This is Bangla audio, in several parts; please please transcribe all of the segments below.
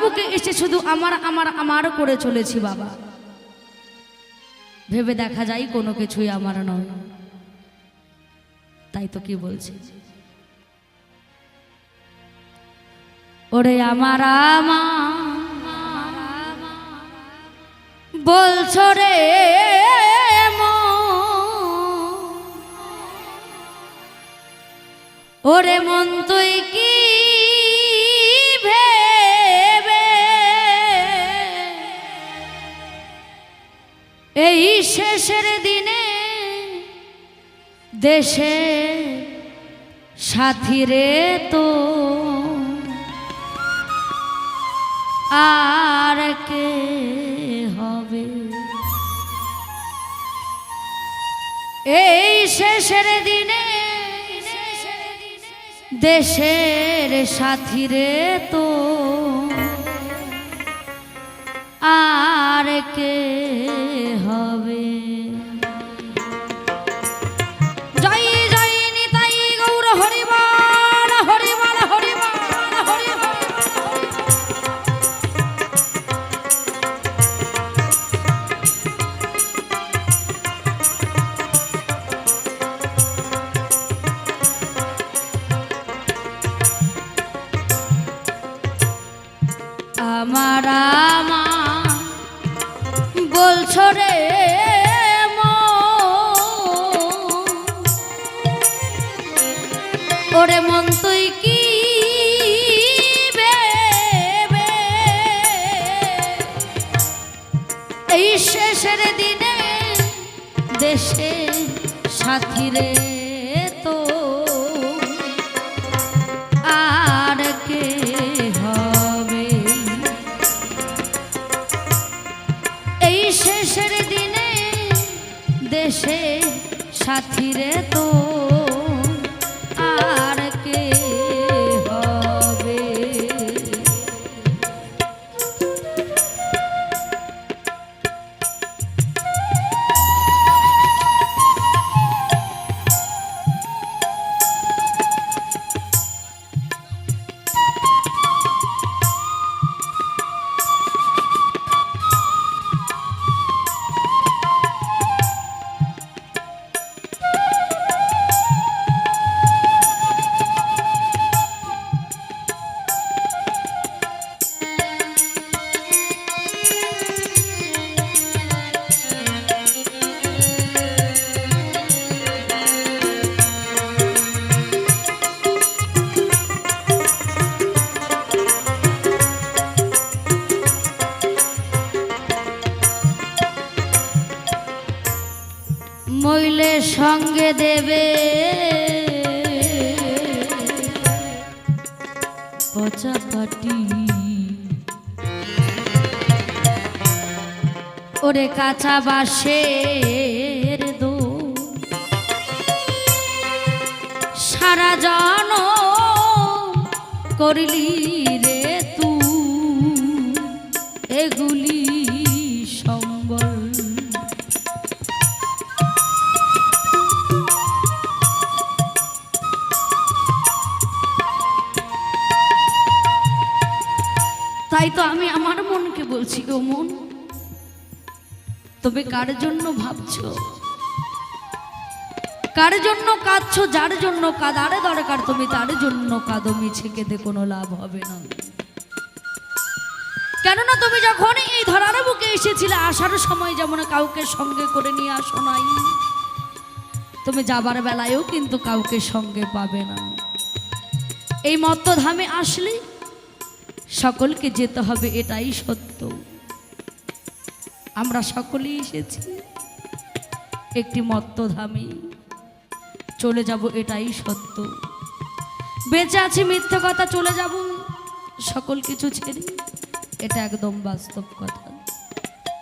বুকে এসে শুধু আমার আমার আমার করে চলেছি বাবা, ভেবে দেখা যায় কোনো কিছুই আমার নয়। তাই তো কি বলছি, ওরে আমার বলছো রে ওরে মন তুই কি ভেবে এই শেষের দিনে দেশে সাথী রে তো আর কে হবে, এই শেষের দিনে দেশের সাথী রে তো আর কে হবে। জয় জয় নিতাই গৌর হরিবল হরিবল হরিবল হরিবল। আমার বলছো রে ওরে মন তুই কি ভেবে এই শেষের দিনে দেশে সাথী রে তো আর কে হবে, এই শেষের দিনে দেশে সাথী রে তো আর কে হবে। মইলে সঙ্গে দেবে পচা পাটি ওরে কাঁচা বাঁশের দো সারা জন করলি রে তুই এগুলি সম্বল। তাই তো আমি আমার মনকে বলছি, ও মন তবে কার জন্য ভাবছো, কার জন্য কাঁদছো, যার জন্য কাঁদারে দরকার তুমি তার জন্য কাঁদো, মিছে কেঁদে কোনো লাভ হবে না। কেননা তুমি যখন এই ধরার বুকে এসেছিলে আসার সময় যেমন কাউকে সঙ্গে করে নিয়ে আসো নাই, তুমি যাবার বেলায়ও কিন্তু কাউকে সঙ্গে পাবে না। এই মত্তধামে আসলে সকলকে যেতে হবে, এটাই সত্য। আমরা সকলেই এসেছি একটি মত্তধামে, চলে যাব এটাই সত্য। বেঁচে আছি মিথ্যে কথা, চলে যাব সকল কিছু ছেড়ে, এটা একদম বাস্তব কথা।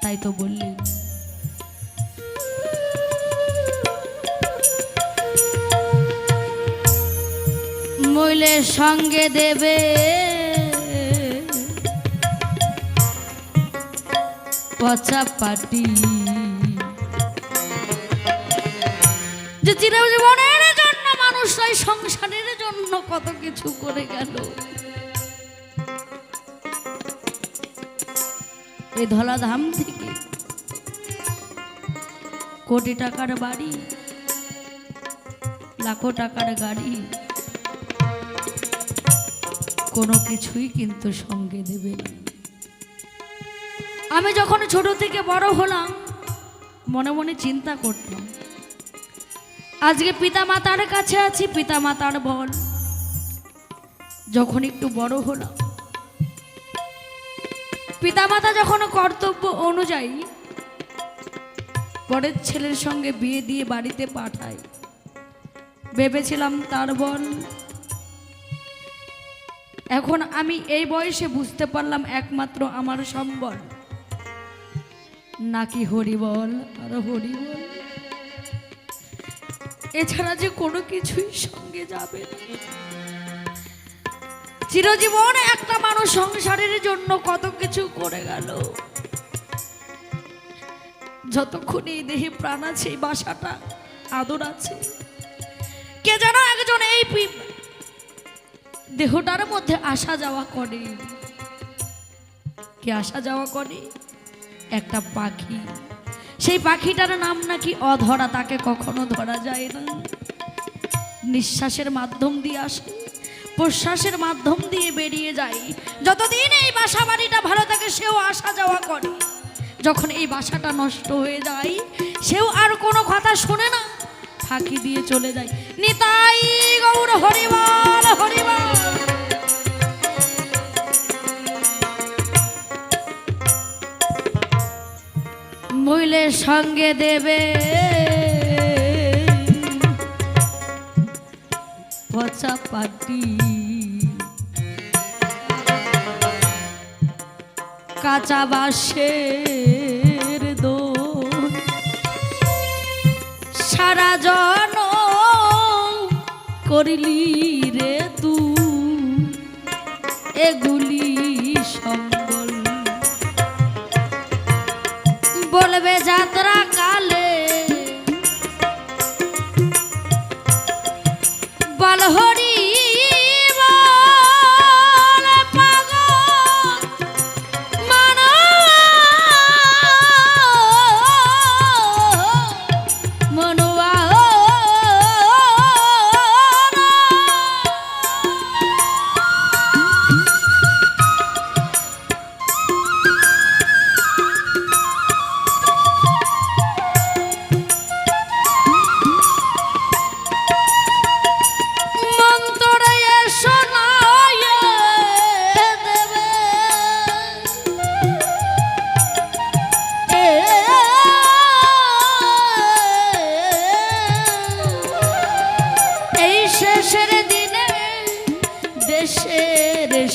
তাই তো বললেন মইলের সঙ্গে দেবে পচা পাটি, যে চিরজীবনের জন্য মানুষরাই সংসারের জন্য কত কিছু করে গেল, এই ধলাধাম থেকে কোটি টাকার বাড়ি, লাখো টাকার গাড়ি, কোনো কিছুই কিন্তু সঙ্গে দেবে না। আমি যখন ছোট থেকে বড় হলাম মনে মনে চিন্তা করতাম, আজকে পিতা মাতার কাছে আছি, পিতা মাতার বল। যখন একটু বড় হলাম, পিতা মাতা যখন কর্তব্য অনুযায়ী বড়ের ছেলের সঙ্গে বিয়ে দিয়ে বাড়িতে পাঠায়, ভেবেছিলাম তার বল। এখন আমি এই বয়সে বুঝতে পারলাম একমাত্র আমার সম্বল নাকি হরিবল আর হরিবল, এছাড়া যে কোনো কিছুই সঙ্গে যাবে না। চিরজীবন একটা মানুষ সংসারের জন্য কত কিছু করে গেল, যতক্ষণ এই দেহে প্রাণ আছে, এই বাসাটা আদর আছে, কে যেন একজন এই দেহটার মধ্যে আসা যাওয়া করে। কে আসা যাওয়া করে? একটা পাখি। সেই পাখিটার নাম নাকি অধরা, তাকে কখনো ধরা যায় না। নিঃশ্বাসের মাধ্যম দিয়ে আসে, প্রশ্বাসের মাধ্যম দিয়ে বেরিয়ে যায়। যতদিন এই বাসা বাড়িটা ভালো থাকে সেও আসা যাওয়া করে, যখন এই বাসাটা নষ্ট হয়ে যায় সেও আর কোনো কথা শোনে না, ফাঁকি দিয়ে চলে যায়। নিতাই গৌর হরিবল হরিবল। মহিলের সঙ্গে দেবে পচা পাটি, কাঁচা বাঁশের দোল, সারা জন করিলি রে তুই এগুলি সম্বল। বলবে যাত্রা কালে বল হরি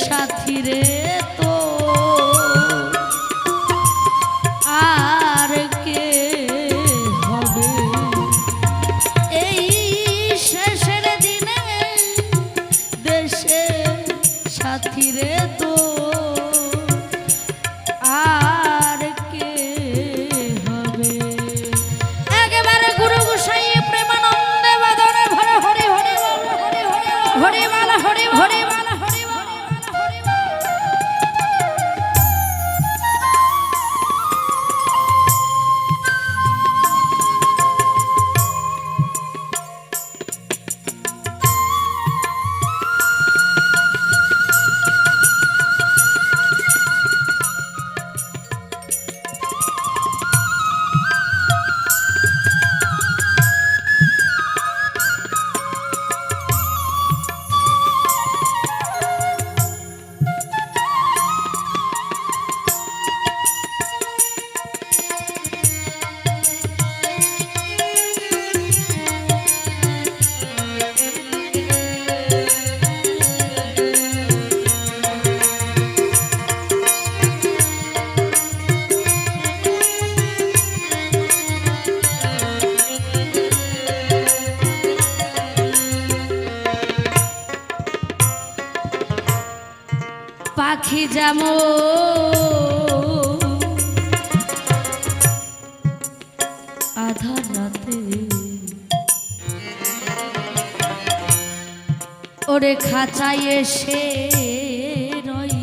সাথী রে তো আর কে হবে, এই শেষের দিনে দেশে সাথী রে তো আর কে হবে। একেবারে গুরু গোসাই প্রেমানন্দে বাদনে ভরে হরি হরি হরি হরি বালা হরি হরি বালা। পাখি যেমন আধার রাতে ওরে খাঁচায় এসে রই,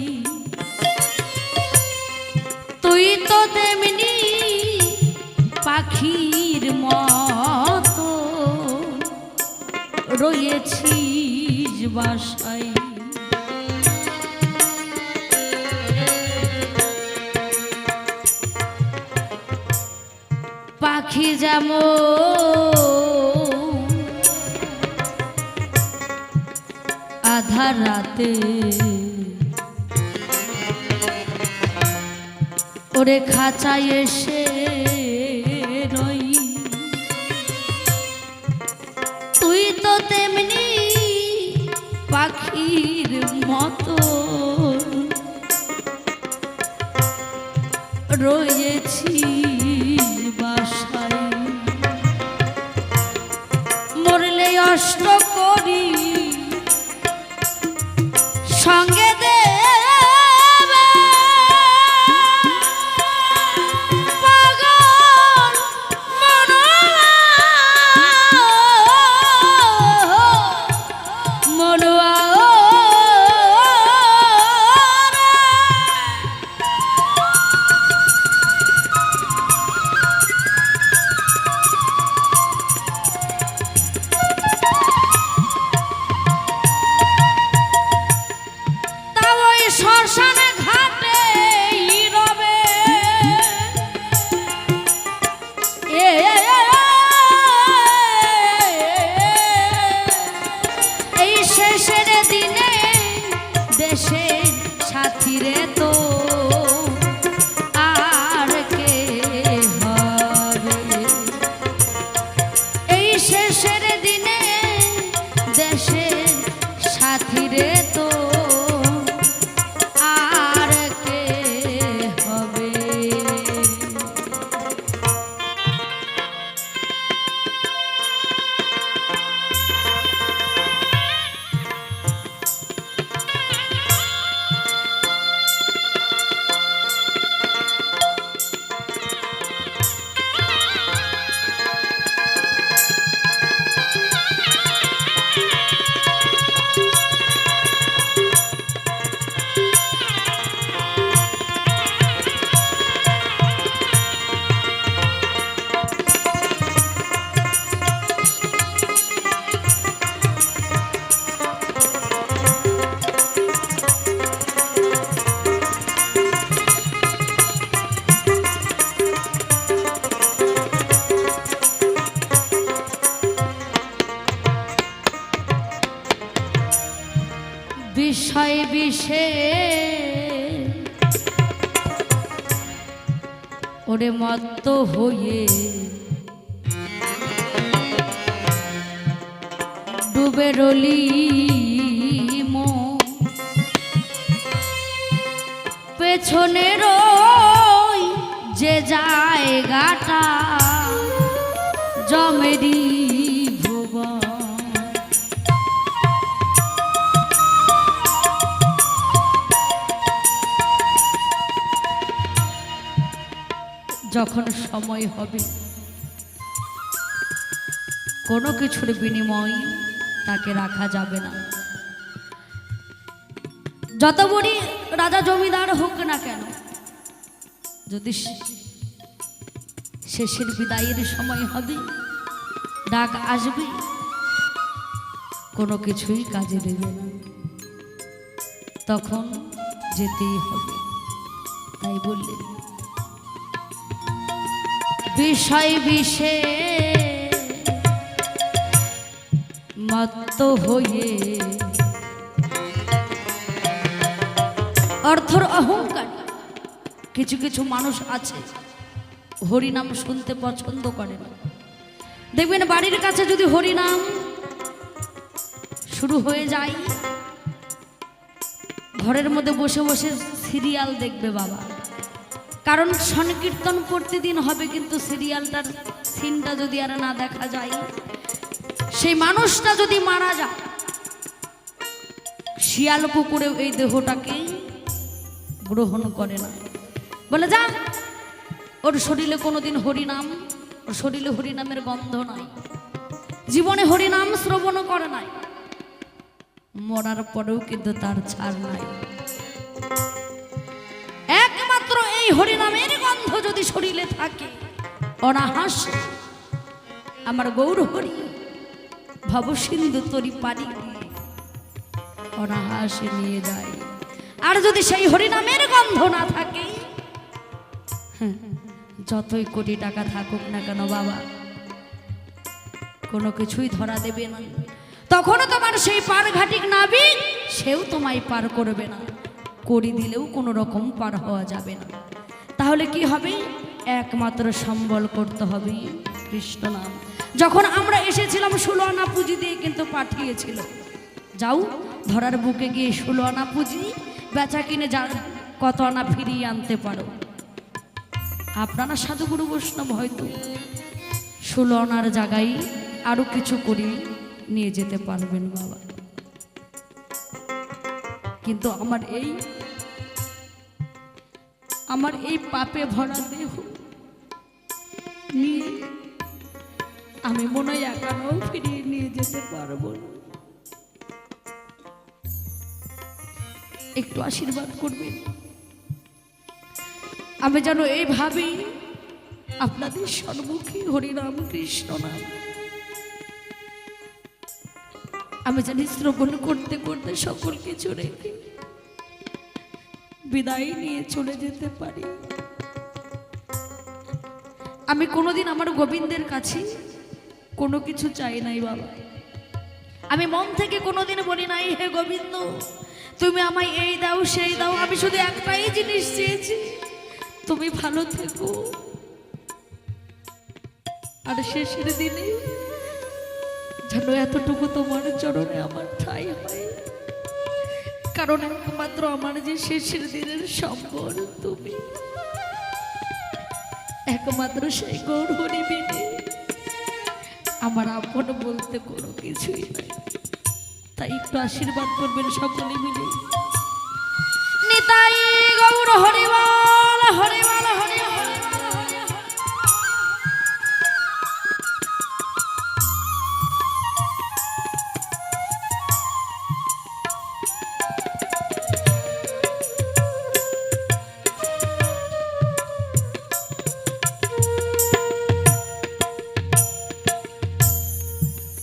তুই তো তেমনি পাখির মতো রয়েছিস বাসায়, পাখি যেমন আধার রাতে ওরে খাঁচায় এসে রই, তুই তো তেমনি পাখির মতো রয়েছি বাসায়, মরলে অষ্ট করি সঙ্গে দেবে পাগল মনুয়া শ্মশানে ঘাটে রবে এই শেষের দিনে দেশের সাথীরে তো আর কে হবে, এই শেষের দিনে দেশের সাথীরে তো বিষয় বিষে ওরে মত্ত হয়ে ডুবে রলি পেছনের যে জায়গাটা জমেরি ভুবন, যখন সময় হবে কোনো কিছুর বিনিময় তাকে রাখা যাবে না, যত বড়ই রাজা জমিদার হোক না কেন, যদি শেষের বিদায়ের সময় হবে ডাক আসবে কোনো কিছুই কাজে দেবে না, তখন যেতেই হবে। তাই বললেন বিষয় বিষে মত্ত হয়ে, অর্থর অহংকার। কিছু কিছু মানুষ আছে হরিনাম শুনতে পছন্দ করে না, দেখবেন বাড়ির কাছে যদি হরিনাম শুরু হয়ে যায় ঘরের মধ্যে বসে বসে সিরিয়াল দেখবে বাবা, কারণ সংকীর্তন প্রতিদিন হবে কিন্তু সিরিয়ালটার সিনটা যদি আর না দেখা যায়, সেই মানুষটা যদি মারা যায় শিয়াল কুকুরে এই দেহটাকে গ্রহণ করে না, বলে যা ওর শরীরে কোনোদিন হরিনাম, ওর শরীরে হরিনামের গন্ধ নাই, জীবনে হরিনাম শ্রবণ করে নাই, মরার পরেও কিন্তু তার ছাড় নাই। একমাত্র এই হরিনামের গন্ধ যদি শরীরে থাকে, অনাহাস আমার গৌর হরি ভবসিন্ধু তরি পানি দিয়ে অনাহাসে নিয়ে যায়। আর যদি সেই হরিনামের গন্ধ না থাকে, যতই কোটি টাকা থাকুক না কেন বাবা, কোনো কিছুই ধরা দেবে না। তখনও তোমার সেই পার ঘাটিক নাবিক, সেও তোমায় পার করবে না। করি দিলেও কোনো রকম পার হওয়া যাবে না। তাহলে কি হবে? একমাত্র সম্বল করতে হবে কৃষ্ণ নাম। যখন আমরা এসেছিলাম 16 আনা পুঁজি দিয়ে কিন্তু পাঠিয়েছিল, যাও ধরার বুকে গিয়ে 16 আনা পুঁজি বেচা কিনে যা কত আনা ফিরিয়ে আনতে পারো। আপনারা সাধুগুরু বৈষ্ণব হয়তো 16 আনার জায়গায় আরো কিছু করে নিয়ে যেতে পারবেন বাবা। কিন্তু আমার এই পাপে ভরা দেহ নিয়ে আমি মনে হয় একাও ফিরিয়ে নিয়ে যেতে পারবো না। একটু আশীর্বাদ করবেন, আমি যেন এইভাবেই আপনাদের সম্মুখে হরিনাম কৃষ্ণ নাম আমি জানি শ্রবণ করতে করতে সকল কিছু রেখে বিদায় নিয়ে চলে যেতে পারি। আমি কোনোদিন আমার গোবিন্দের কাছে কোনো কিছু চাই নাই বাবা। আমি মন থেকে কোনোদিন বলি নাই, হে গোবিন্দ তুমি আমায় এই দাও সেই দাও। আমি শুধু একটাই জিনিস চেয়েছি, তুমি ভালো থেকো। আর শেষের দিনে যেন এতটুকু তোমার চরণে আমার ঠাঁই হয়, কারণ একমাত্র আমার যে শেষের দিনের সম্বল তুমি, একমাত্র সেই গৌর হরি বিনে আমার আপন বলতে কোনো কিছুই নাই। তাই একটু আশীর্বাদ করবেন সকলে মিলে। নিতাই গৌর হরি বল, হরি বল, হরি বল।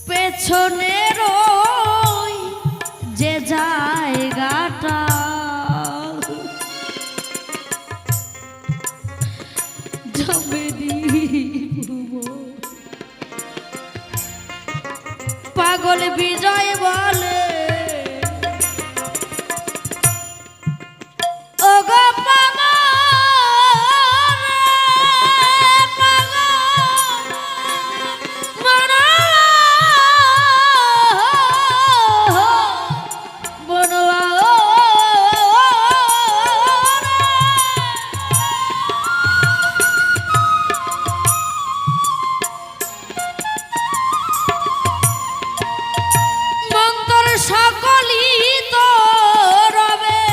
পেছনের ওই যে জায়গাটা যাবে পাগল বিজয় বলে, ও গো পাগল সকলি তো রবে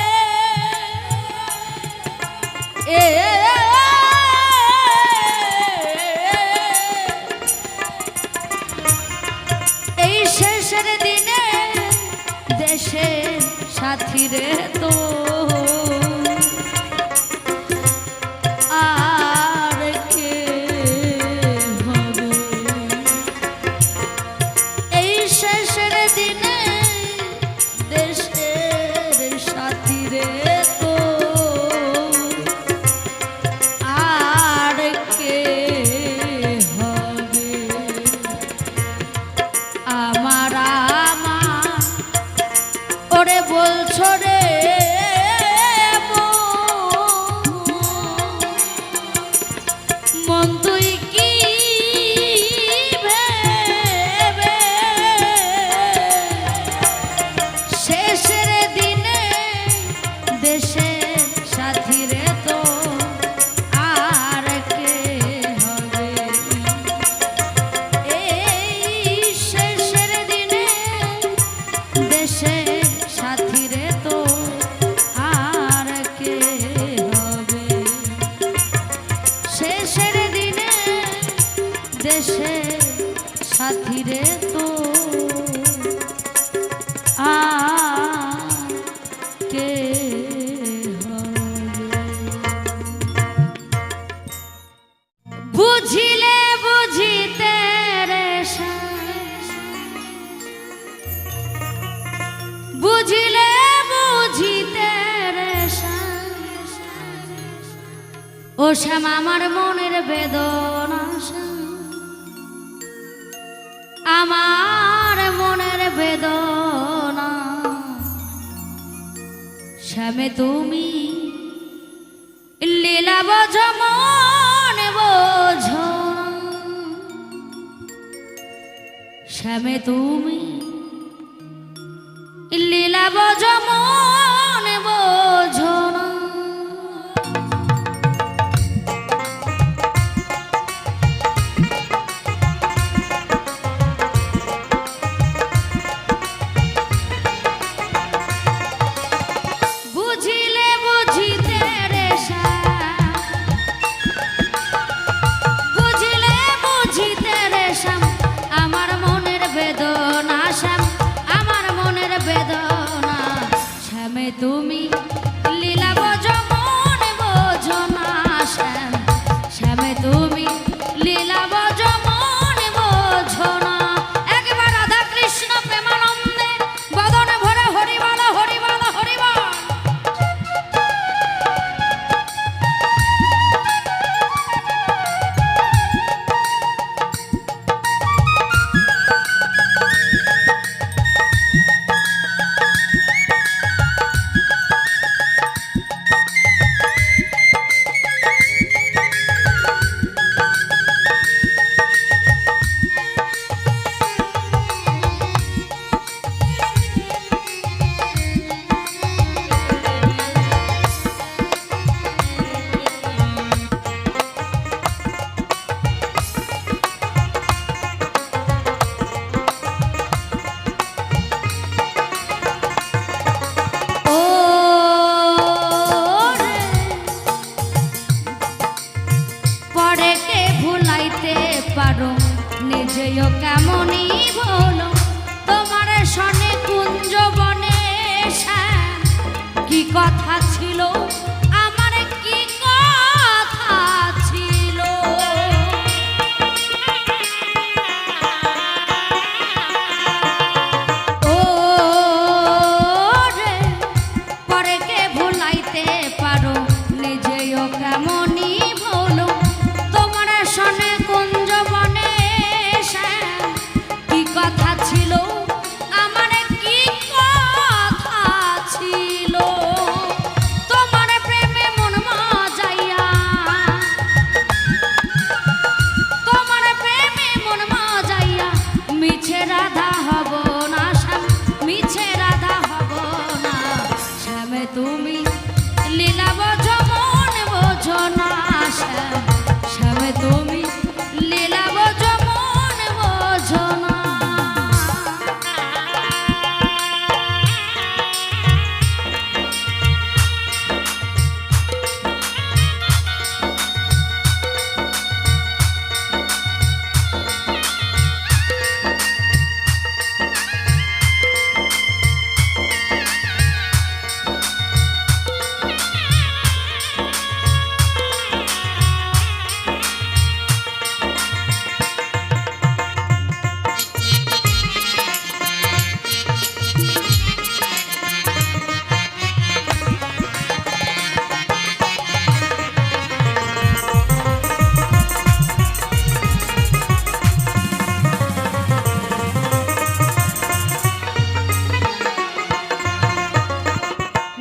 এই শেষের দিনে দেশের সাথী রে তো আর কে হবে। এই শেষের দিনে দেশের সাথী রে তো আর কে হবে। আমার ওরে বলছো রে মন তুই কি ভেবে শেষের দিনে দেশের সাথী রে তো আর কে হবে। এই শেষের দিনে দেশের সাথী রে তো আর কে হবে। শেষের দিনে দেশের সাথী রে তো আর কে হবে। শ্যাম আমার মনের বেদনা শ্যাম, আমার মনের বেদনা শ্যামে তুমি লীলা বোঝো মনে বোঝো, শ্যামে তুমি লীলা বোঝো মনে বোঝো না। বুঝিলে বুঝিতে রে শ্যাম, বুঝিলে বুঝিতে রে শ্যাম, আমার মনের বেদনা শ্যাম, আমার মনের বেদনা শ্যামে তুমি লীলা বোঝো মনে বোঝো না শ্যাম, শ্যামে তুমি লীলা বোঝো মনে বোঝো না। একবার রাধা কৃষ্ণ প্রেমানন্দে বদনে ভরে হরিবল হরিবল হরিবল। পারো নিজেও কেমনই বলো, তোমার সনে কুঞ্জ বনে শ্যাম কি কথা ছিল, আমার কি কথা ছিল। ও রে পরে কে ভুলাইতে পারো নিজেও কেমনই বলো, তোমার সনে কুঞ্জ বনে শ্যাম কি কথা ছিল, আমার কি কথা ছিল। তোমার প্রেমে মন মজাইয়া, তোমার প্রেমে মন মজাইয়া মিছে রাধা হব না শ্যাম, মিছে রাধা হব না শ্যামে তুমি লীলা বোঝো মন বোঝো না শ্যাম, শ্যামে তুমি লীলা বোঝো মন বোঝো না।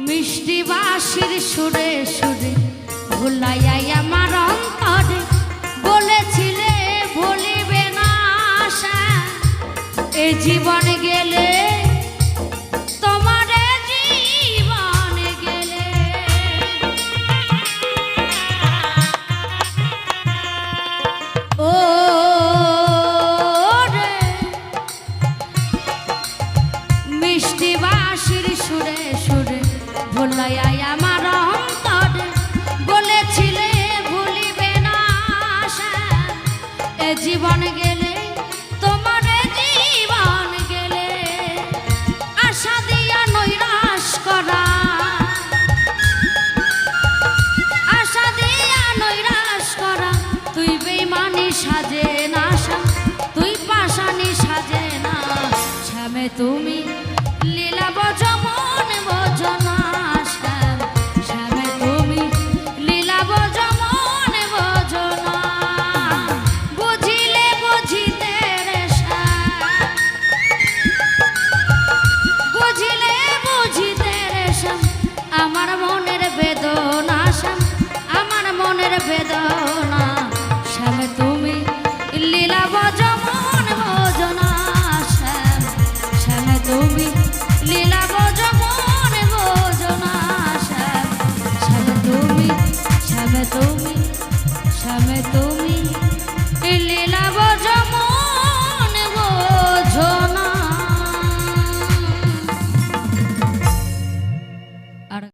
মিষ্টি বাঁশির সুরে সুরে ভুলাইয়াই আমার অন্তরে বলেছিলে ভুলিবে না শ্যাম, এ জীবন গেলে তোমার জীবন গেলে। ও রে মিষ্টি বাঁশির সুরে সুরে ভুলাইয়াই আমার অন্তরে বলেছিলে ভুলিবে না শ্যাম, এ জীবন গেলে তোমার জীবন গেলে। আশা দিয়া নৈরাশ করা, আশা দিয়া নৈরাশ করা, তুই বেইমানি সাজে না শ্যাম, তুই পাশানি সাজে না শ্যামে তুমি